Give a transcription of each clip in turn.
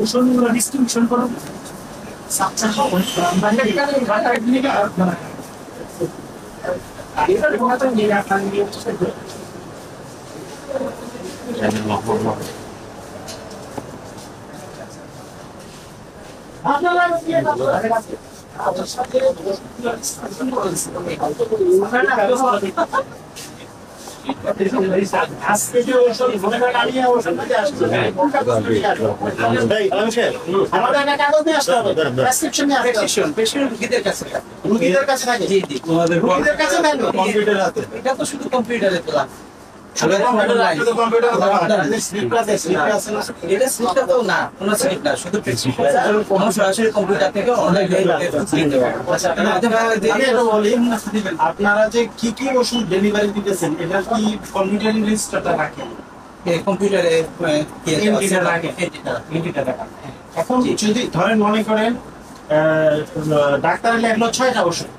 ওষুধগুলো ডিস্ট্রিবিউশন করুন। আজকে যে ওষুধ মনে করেন আমি ওষুধটাতে আসছি আমাদের একটা কাগজ নিয়ে আসতে হবে, প্রেসক্রিপশন নিয়ে আসতে হবে। পেশেন্ট রোগীদের কাছে রোগীদের কাছে থাকে, জি জি রোগীদের কাছে থাকে কম্পিউটার আছে, এটা তো শুধু কম্পিউটারে তোলা এটা স্লিপটা তো না, কোনো স্লিপ না, শুধু প্রেসক্রিপশন কোনো সরাসরি কম্পিউটার থেকে অনলাইন আপনারা যে কি কি ওষুধ ডেলিভারি দিতেছেন এটা কি কম্পিউটার রেজিস্টারটা রাখেন? কম্পিউটারে এখন যদি ধরেন মনে করেন ডাক্তার লেখলো 6টা ওষুধ,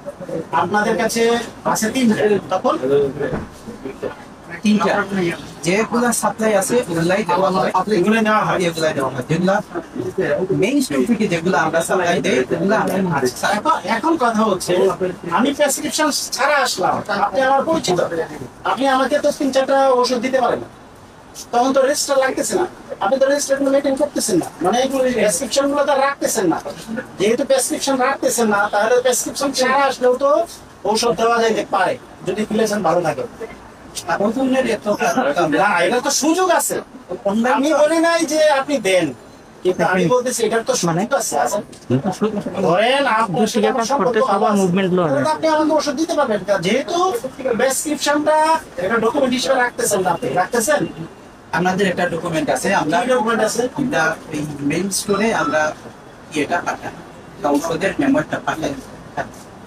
আপনাদের কাছে আছে 3টা, তখন তিনটা যেগুলা সাপ্লাই আছে ওগুলাই দেওয়া হয়, এগুলো নেওয়া হয়। এগুলাই দেওয়া হয়, যেগুলা মেইন স্টোর থেকে যেগুলো আমরা সাপ্লাই দেই ওগুলো এখন কথা হচ্ছে আমি প্রেসক্রিপশন ছাড়া আসলাম, আপনি আমার পরিচিত, আপনি আমাকে তো 3-4টা ওষুধ দিতে পারেন, তখন তো রেজিস্টার লাগতেছে না, আপনি তো রেজিস্টার মেইনটেইন করতেছেন না, মানে প্রেসক্রিপশন গুলো তো রাখতেছেন না। যেহেতু প্রেসক্রিপশন রাখতেছেন না, তাহলে প্রেসক্রিপশন ছাড়া আসলেও তো ঔষধ দেওয়া যাইতে পারে যদি রিলেশন ভালো থাকে। না, এটা তো সুযোগ আছে, আমি বলি নাই যে আপনি দেন, কিন্তু আমি বলতেছি এটার তো সুযোগ আছে। ধরেন আপনি আমাকে ওষুধ দিতে পারবেন, যেহেতু প্রেসক্রিপশনটা এটা ডকুমেন্ট হিসেবে রাখতেছেন না, আপনি রাখতেছেন। আমাদের একটা ডকুমেন্ট আছে, আমরা ডকুমেন্ট আছে, আমরা এই মেইন স্টোরে আমরা ইয়েটা পাঠাই, ঔষধের মেমোরিটা পাঠাই,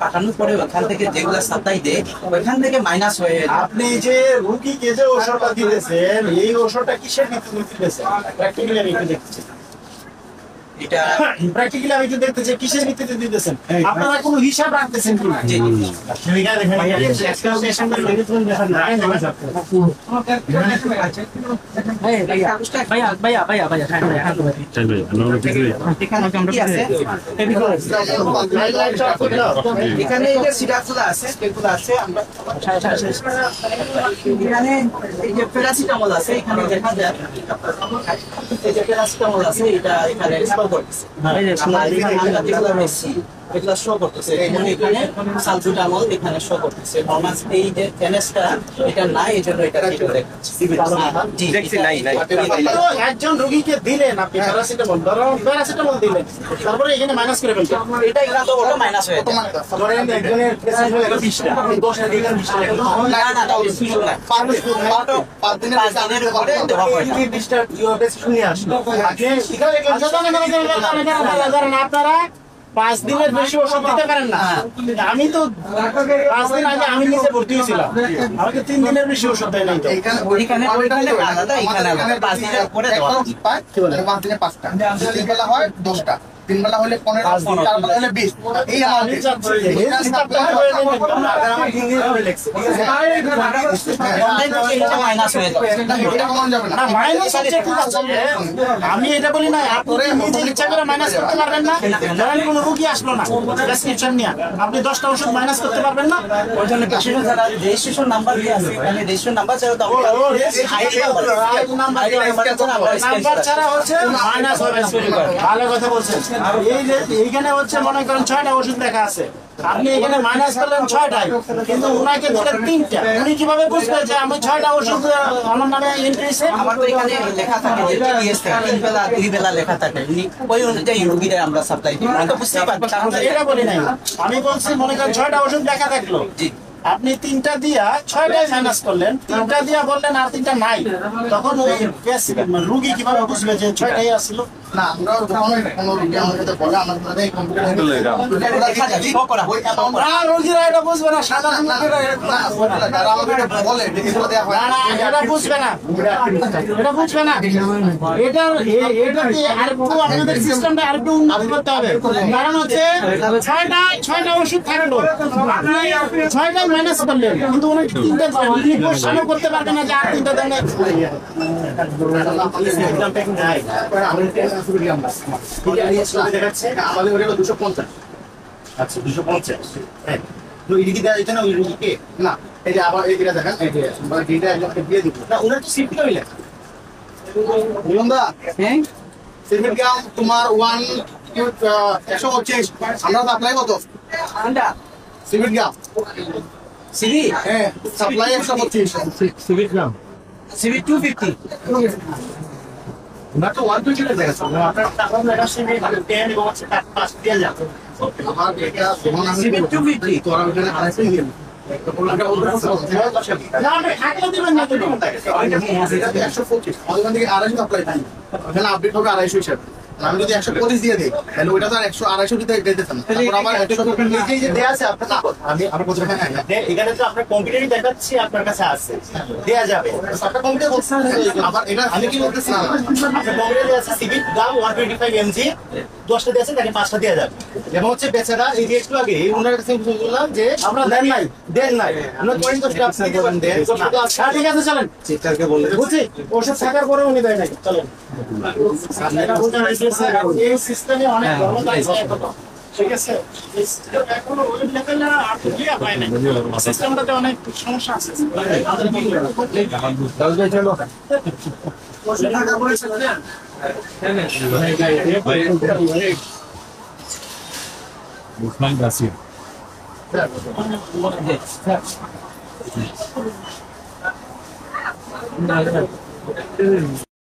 পাঠানোর পরে ওখান থেকে যেগুলো সাপ্লাই দেয় ওইখান থেকে মাইনাস হয়ে আপনি যে রোগীকে যে ওষুধটা দিতেছেন এই ওষুধটা কিসের ভিত্তিতে দিতেছেন? প্র্যাকটিক্যালি আমি একটু দেখতেছি, এটা প্র্যাকটিক্যালি আমি একটু দেখতেছি কিসের ভিত্তিতে দিতেছেন, আপনারা কোনো হিসাব রাখতেছেন কি না? এখানে এই যে সিরাপগুলো আছে এগুলো আছে, আমরা এখানে এই যে প্যারাসিটামল আছে, এখানে দেখা যায় এই যে প্যারাসিটামল আছে, এটা এখানে শো করতেছে, আমরা যেগুলো বেশি এগুলো শো করতেছে, এখানে সালবুটামল এখানে শো করতেছে, নরমাল এই যে এনএসটা এটা নাই, এই জন্য এটা ঠিক দেখাচ্ছে। জি দেখছি নাই নাই, একজন রোগীকে দিলেন আপনি প্যারাসিটামল, ধরুন প্যারাসিটামল দিলেন, তারপরে এখানে মাইনাস করে ফেলছেন, এটা এখানে তো ওটা মাইনাস হয়ে যায়। ধরেন একজনের প্রেসার হলো 20টা, আপনি 10টা দিলেন, 20টা না না তাও সুযোগ নাই, 5 দিনের উপরে দেওয়া হয় না। 20টা প্রেসক্রিপশন নিয়ে আসলো, আপনারা 5 দিনের বেশি ওষুধ দিতে পারেন না। আমি তো 5 দিন আগে আমি নিজে ভর্তি হয়েছিলাম, আমাকে 3 দিনের বেশি ওষুধ দেয় নাই। তো ওইখানে আলাদা, এখানে 5 দিনের উপরে দেওয়া হয়। 5 দিনে 5টা, 3 বেলা হয় 10টা, 3 বেলা হলে 15, 4 বেলা হলে 20, এই আমি চাচ্ছি যে আমার 3 দিন ধরে লেখছে, মাইনাস হয়ে যাবে, এটা কমানো যাবে না। না মাইনাস হচ্ছে ঠিক আছে, আমি এটা বলি না আপনি নিজে ইচ্ছা করে মাইনাস করতে পারবেন না। ধরেন কোনো রোগী আসলো না প্রেসক্রিপশন নিয়ে, আপনি 10টা ওষুধ মাইনাস করতে পারবেন না। ওই জন্য পেশেন্ট যারা রেজিস্ট্রেশন নাম্বার দিয়ে আছে, এখানে রেজিস্ট্রেশন নাম্বার ছাড়া তো নাম্বার ছাড়া হচ্ছে মাইনাস হবে না। ভালো কথা বলছেন। এই যে এইখানে হচ্ছে মনে করেন 6টা ওষুধ লেখা আছে, আপনি এখানে মাইনাস করলেন 6টায়, কিন্তু উনাকে দিলেন 3টা, উনি কিভাবে বুঝবে যে আমি 6টা ওষুধ আমার নামে এন্ট্রি হয়েছে? আমার তো এখানে লেখা থাকে যে টিএস থাকে, 3 বেলা 2 বেলা লেখা থাকে, ওই অনুযায়ী রোগীরা আমরা সাপ্লাই দিই, তো বুঝতেই পারবেন। এটা বলি নাই, আমি বলছি মনে করেন 6টা ওষুধ লেখা থাকলো, জি আপনি 3টা দিয়া 6টায় মাইনাস করলেন, 3টা দিয়া বললেন আর 3টা নাই, তখন ওই রোগী কিভাবে বুঝবে যে 6টাই আসলো? না আমরা যখন কোনো রোগী আমার সাথে বলে আমার সাথে কম্পিউটার দেখা যায় শো করা হয়। আর রোগীরা এটা বুঝবে না, সাধারণ লোকেরা যারা আমাকে এটা বলে এগুলো দেওয়া হয় না না, এটা বুঝবে না, এটা বুঝবে না। এটাতে আরেকটু আপনাদের সিস্টেমটা আরেকটু উন্নত করতে হবে। কারণ হচ্ছে ছয়টা ওষুধ থাকলো, আপনি ছয়টাই ম্যানেজ করলেন, কিন্তু উনি তিনটা কোশ্চেনও করতে পারবেন না যে আর তিনটা দেন। আমাদের ওটা 250। আচ্ছা 250। হ্যাঁ, রোগীকে দেওয়া যেত না ওই রোগীকে? না, এই যে আবার এইটা দেখেন, এই যে এইটা একজনকে দিয়ে দিব না ওনার তো সিট কইলেন। বুলন্দা হ্যাঁ সিভিল গ্রাম তোমার 125 আমরা সাপ্লাই কত আন্ডা সিভিল গ্রাম? সিবি হ্যাঁ সাপ্লাই 125। সিবি 250 না তো 120 টাকা আছে, আপনার টাকা লাগাচ্ছেন এই 10 এবং 5 দিয়ে যাবে। আমার এটা যখন আমি সিভিল 250 তোরা ওখানে 250 গেল তো বললাম এটা ওদের কাছে না আপনি থাকলে দিবেন না দিবেন। এটা তো 125 আমাদের ওখান থেকে 250 সাপ্লাই পাই, ওখানে আপডেট হবে 250 হিসাবে। আমি যদি 125 দিয়ে দিই তাহলে ওইটা তো আর 100 250 দিতে দিতেছেন, তারপর আবার 100 এই যে দেয়া আছে আপনার আমি বলছি এখানে তো আপনার কম্পিউটারই দেখাচ্ছি আপনার কাছে আছে, দেয়া যাবে আপনার কম্পিউটার বলছেন। আবার এটা আমি কি বলতেছি না আপনার কম্পিউটারে আছে সিভিক দাম 125 mg 10টা দিয়ে আছে, তাকে 5টা দেওয়া যাবে। এবং হচ্ছে বেচারা এই যে একটু আগে ওনার কাছে বললাম যে আমরা দেন নাই আমরা পয়েন্ট 10টা আপনি দেন দেন। ঠিক আছে চলেন, চিৎকারকে বলে বুঝছি ওষুধ থাকার পরে উনি দেয় নাই। চলেন এই সিস্টেমে অনেক ধর্মতা আছে এখনো, ঠিক আছে? এই সিস্টেম এখনো ওই লেভেলে আর ক্লিয়ার হয় না, সিস্টেমটাতে অনেক সমস্যা আছে। ওষুধ থাকার পরে চলেন। Guzmán García.